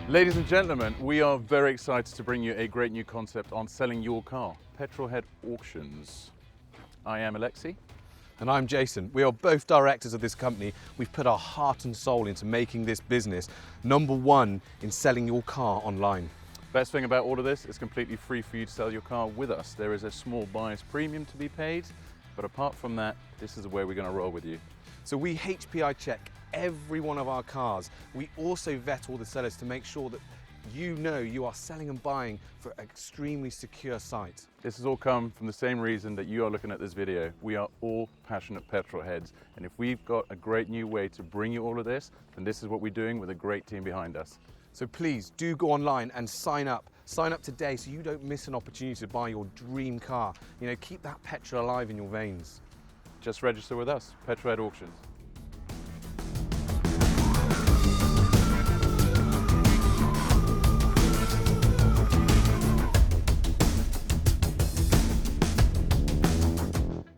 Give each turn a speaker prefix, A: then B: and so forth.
A: Ladies and gentlemen, we are very excited to bring you a great new concept on selling your car, PetrolHead Auctions. I am Alexi.
B: And I'm Jason. We are both directors of this company. We've put our heart and soul into making this business #1 in selling your car online.
A: Best thing about all of this, it's completely free for you to sell your car with us. There is a small buyer's premium to be paid, but apart from that, this is the way we're going to roll with you.
B: So we HPI check every one of our cars. We also vet all the sellers to make sure that you know you are selling and buying for an extremely secure site.
A: This has all come from the same reason that you are looking at this video. We are all passionate petrol heads, and if we've got a great new way to bring you all of this, then this is what we're doing with a great team behind us.
B: So please do go online and sign up. Sign up today so you don't miss an opportunity to buy your dream car. You know, keep that petrol alive in your veins.
A: Just register with us, PetrolHead Auctions.